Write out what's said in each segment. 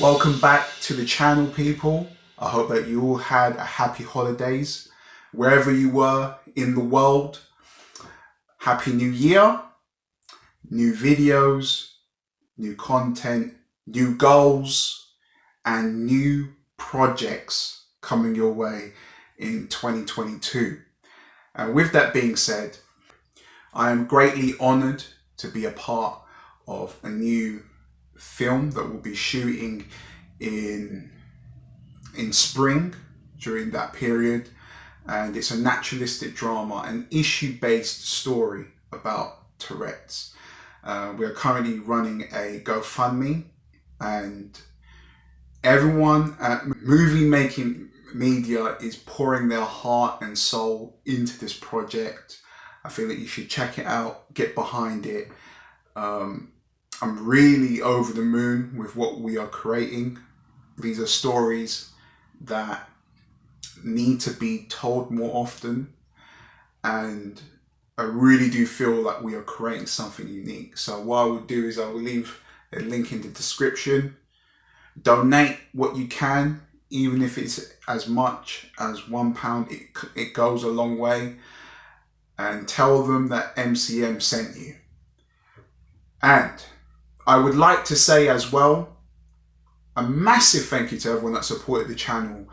Welcome back to the channel, people. I hope that you all had a happy holidays wherever you were in the world. Happy New Year, new videos, new content, new goals, and new projects coming your way in 2022. And with that being said, I am greatly honored to be a part of a new film that we'll be shooting in spring during that period, and it's a naturalistic drama, an issue-based story about Tourette's. We're currently running a GoFundMe, and everyone at Movie Making Media is pouring their heart and soul into this project. I feel that you should check it out, get behind it. I'm really over the moon with what we are creating. These are stories that need to be told more often, and I really do feel like we are creating something unique. So what I will do is I will leave a link in the description. Donate what you can, even if it's as much as £1. It goes a long way. And tell them that MCM sent you. And I would like to say as well, a massive thank you to everyone that supported the channel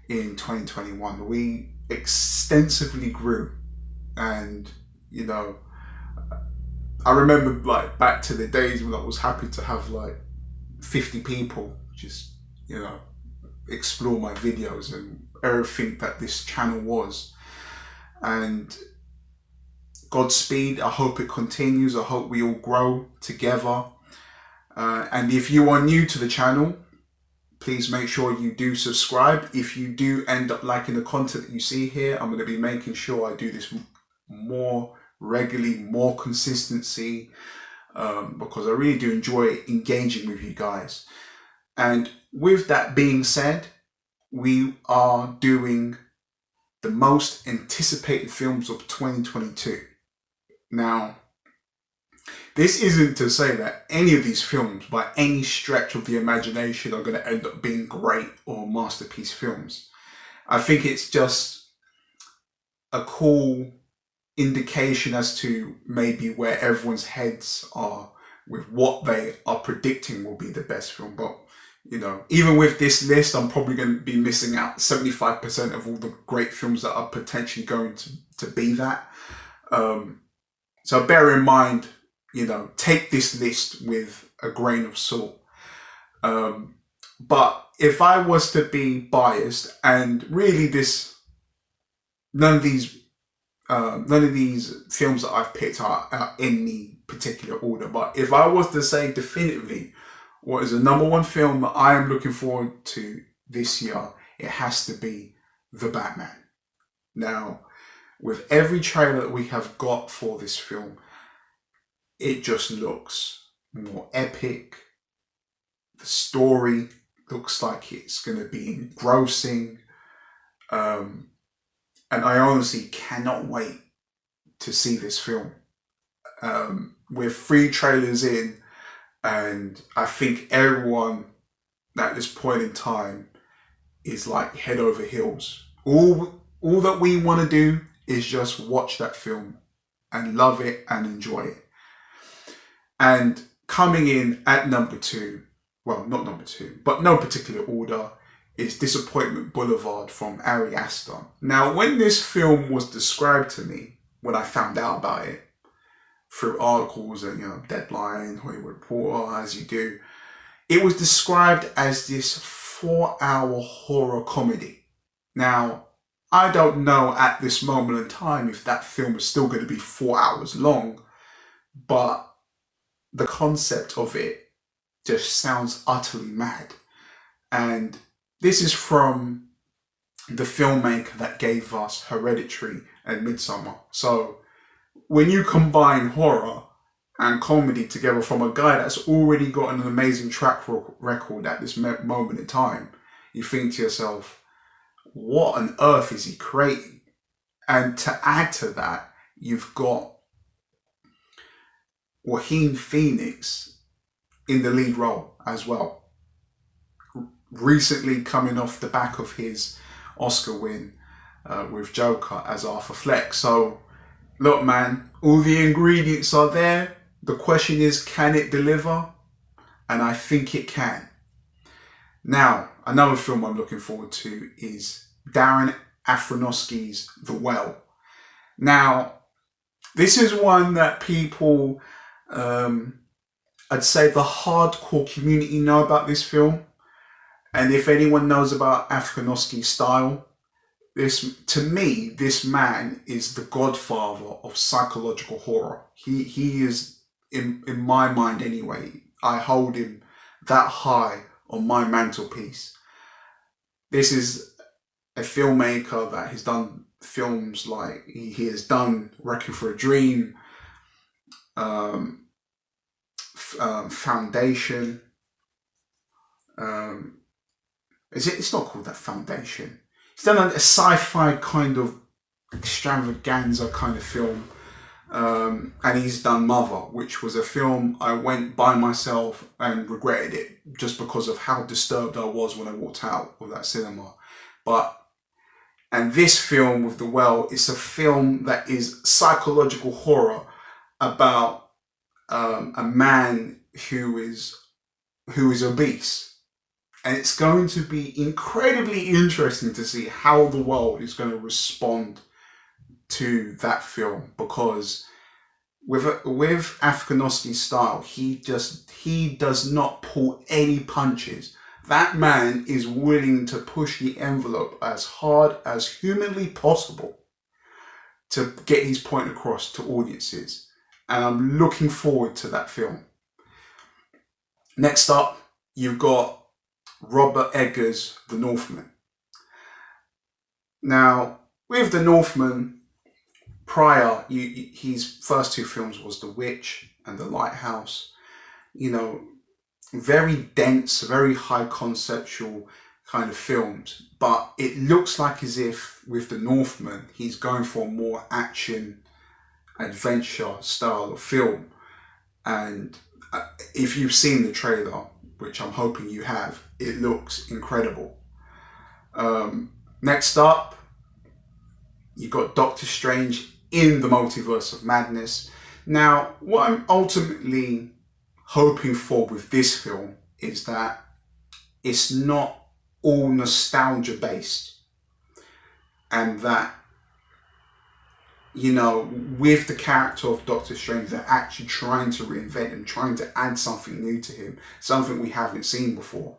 in 2021. We extensively grew, and you know, I remember like back to the days when I was happy to have like 50 people just, you know, explore my videos and everything that this channel was. And Godspeed. I hope it continues. I hope we all grow together. And if you are new to the channel, please make sure you do subscribe. If you do end up liking the content that you see here, I'm going to be making sure I do this more regularly, more consistency, because I really do enjoy engaging with you guys. And with that being said, we are doing the most anticipated films of 2022. Now, this isn't to say that any of these films by any stretch of the imagination are going to end up being great or masterpiece films. I think it's just a cool indication as to maybe where everyone's heads are with what they are predicting will be the best film. But you know, even with this list, I'm probably going to be missing out 75% of all the great films that are potentially going to be that. So bear in mind, you know, take this list with a grain of salt. But if I was to be biased, and really none of these films that I've picked are in any particular order, but if I was to say definitively what is the #1 film that I am looking forward to this year, it has to be The Batman. Now, with every trailer that we have got for this film, it just looks more epic. The story looks like it's going to be engrossing. And I honestly cannot wait to see this film. We're 3 trailers in, and I think everyone at this point in time is like head over heels. All that we want to do is just watch that film and love it and enjoy it. And coming in at #2, well, not #2, but no particular order, is Disappointment Boulevard from Ari Aster. Now, when this film was described to me, when I found out about it, through articles and, you know, Deadline, Hollywood Reporter, as you do, it was described as this 4-hour horror comedy. Now, I don't know at this moment in time if that film is still going to be 4 hours long, but the concept of it just sounds utterly mad. And this is from the filmmaker that gave us Hereditary and Midsommar. So when you combine horror and comedy together from a guy that's already got an amazing track record at this moment in time, you think to yourself, what on earth is he creating? And to add to that, you've got Joaquin Phoenix in the lead role as well. recently coming off the back of his Oscar win with Joker as Arthur Fleck. So look, man, all the ingredients are there. The question is, can it deliver? And I think it can. Now, another film I'm looking forward to is Darren Aronofsky's The Well. Now, this is one that people, I'd say the hardcore community know about this film. And if anyone knows about Aronofsky's style, to me, this man is the godfather of psychological horror. He is, in my mind anyway, I hold him that high on my mantelpiece. This is a filmmaker that has done films like, he has done Requiem for a Dream, Foundation. It's not called that, Foundation. He's done a sci-fi kind of extravaganza kind of film. And he's done Mother, which was a film I went by myself and regretted it just because of how disturbed I was when I walked out of that cinema. And this film with The Well is a film that is psychological horror about a man who is obese. And it's going to be incredibly interesting to see how the world is going to respond to that film, because with Aronofsky's style, he does not pull any punches. That man is willing to push the envelope as hard as humanly possible to get his point across to audiences. And I'm looking forward to that film. Next up, you've got Robert Eggers' The Northman. Now, with The Northman, prior, his first two films was The Witch and The Lighthouse. You know, very dense, very high conceptual kind of films. But it looks like as if with The Northman, he's going for a more action, adventure style of film. And if you've seen the trailer, which I'm hoping you have, it looks incredible. Next up, you got Doctor Strange in the Multiverse of Madness. Now, what I'm ultimately hoping for with this film is that it's not all nostalgia based, and that, you know, with the character of Doctor Strange, they're actually trying to reinvent him, trying to add something new to him, something we haven't seen before.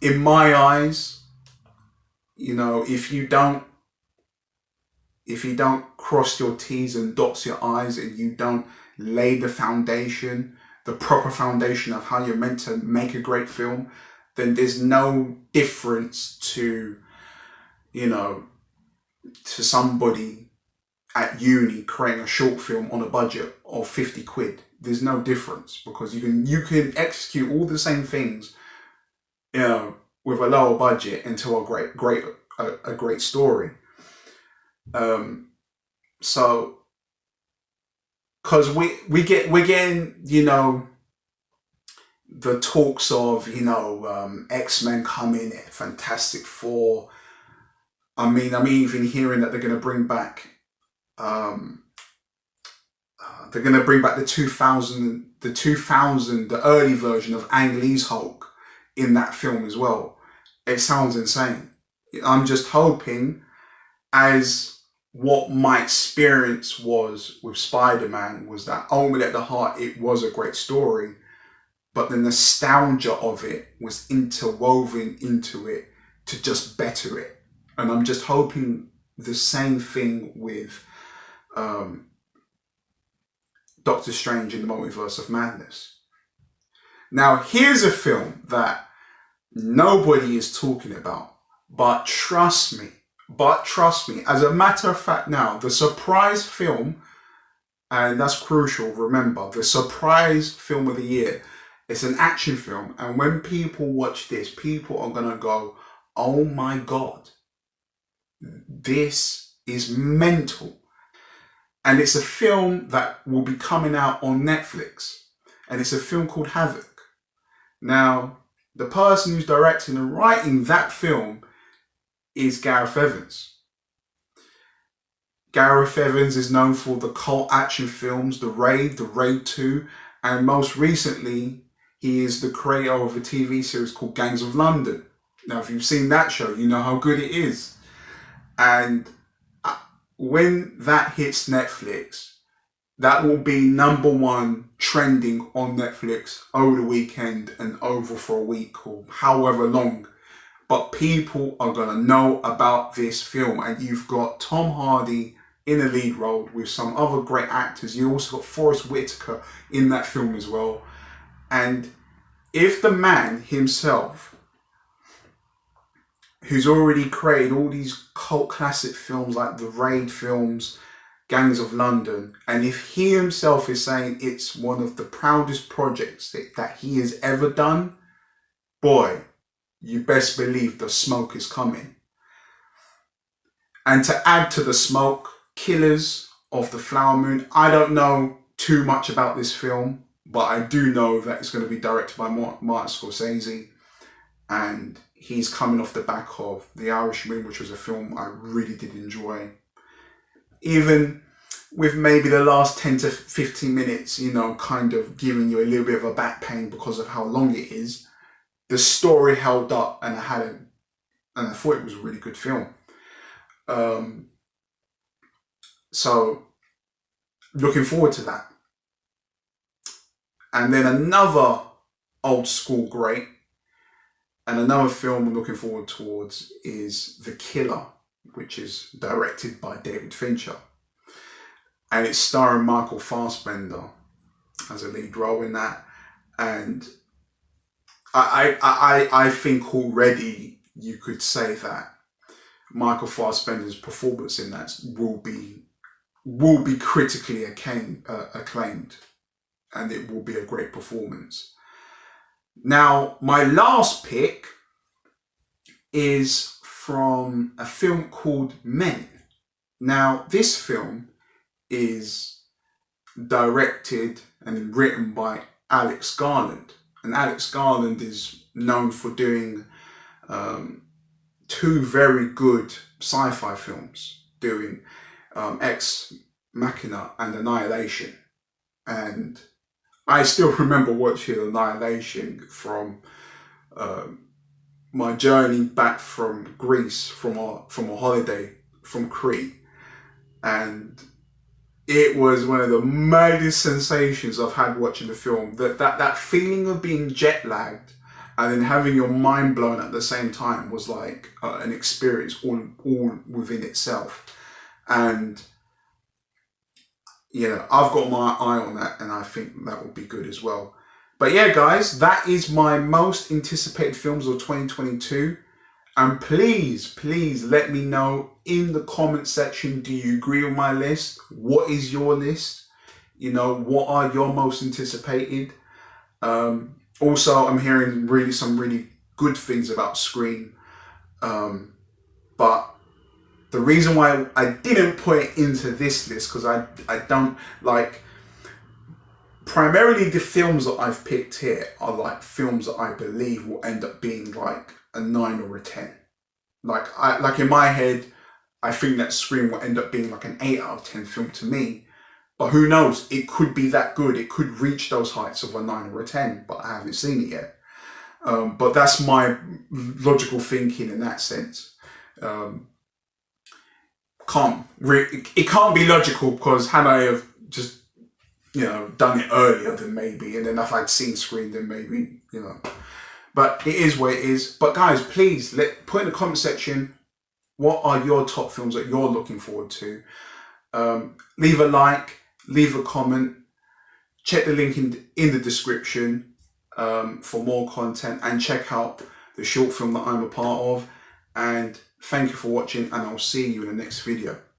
In my eyes, you know, if you don't cross your T's and dots your I's, and you don't lay the foundation, the proper foundation of how you're meant to make a great film, then there's no difference to, you know, to somebody at uni creating a short film on a budget of 50 quid. There's no difference, because you can execute all the same things, you know, with a lower budget and tell a great story. So, because we're getting, you know, the talks of, you know, X-Men coming, Fantastic Four. I mean, I'm even hearing that they're going to bring back, the 2000, the early version of Ang Lee's Hulk in that film as well. It sounds insane. I'm just hoping, as what my experience was with Spider-Man, was that ultimately at the heart, it was a great story, but the nostalgia of it was interwoven into it to just better it. And I'm just hoping the same thing with Doctor Strange in the Multiverse of Madness. Now, here's a film that nobody is talking about, but trust me, as a matter of fact now, the surprise film, and that's crucial, remember, the surprise film of the year, it's an action film, and when people watch this, people are going to go, oh my God, this is mental. And it's a film that will be coming out on Netflix, and it's a film called Havoc. Now, The person who's directing and writing that film is Gareth Evans. Gareth Evans is known for the cult action films, The Raid 2, and most recently, he is the creator of a TV series called Gangs of London. Now, if you've seen that show, you know how good it is. And when that hits Netflix, that will be #1 trending on Netflix over the weekend and over for a week or however long. But people are going to know about this film. And you've got Tom Hardy in a lead role with some other great actors. You also got Forrest Whitaker in that film as well. And if the man himself, who's already created all these cult classic films like the Raid films, Gangs of London, and if he himself is saying it's one of the proudest projects that he has ever done, boy, you best believe the smoke is coming. And to add to the smoke, Killers of the Flower Moon. I don't know too much about this film, but I do know that it's going to be directed by Martin Scorsese, and he's coming off the back of The Irishman, which was a film I really did enjoy. Even with maybe the last 10 to 15 minutes, you know, kind of giving you a little bit of a back pain because of how long it is, the story held up, and I thought it was a really good film. So looking forward to that. And then another old school great, and another film I'm looking forward towards is The Killer, which is directed by David Fincher. And it's starring Michael Fassbender as a lead role in that. And I think already you could say that Michael Fassbender's performance in that will be critically acclaimed, and it will be a great performance. Now, my last pick is from a film called Men. Now, this film is directed and written by Alex Garland. And Alex Garland is known for doing 2 very good sci-fi films, doing Ex Machina and Annihilation. And I still remember watching Annihilation from my journey back from Greece from a holiday from Crete, and it was one of the maddest sensations I've had watching the film. That feeling of being jet lagged and then having your mind blown at the same time was like an experience all within itself. And yeah, I've got my eye on that, and I think that will be good as well. But yeah, guys, that is my most anticipated films of 2022. And please let me know in the comment section, do you agree with my list? What is your list? You know, what are your most anticipated? Also, I'm hearing some really good things about Scream. But the reason why I didn't put it into this list, because I don't like, primarily the films that I've picked here are like films that I believe will end up being like a 9 or a 10. Like in my head, I think that Scream will end up being like an 8 out of 10 film to me. But who knows? It could be that good. It could reach those heights of a 9 or a 10, but I haven't seen it yet. But that's my logical thinking in that sense. It can't be logical, because had I have just, you know, done it earlier, then maybe, and then if I'd seen Scream, then maybe, you know. But it is what it is. But guys, please put in the comment section, what are your top films that you're looking forward to? Leave a like, leave a comment, check the link in the description for more content, and check out the short film that I'm a part of. And thank you for watching, and I'll see you in the next video.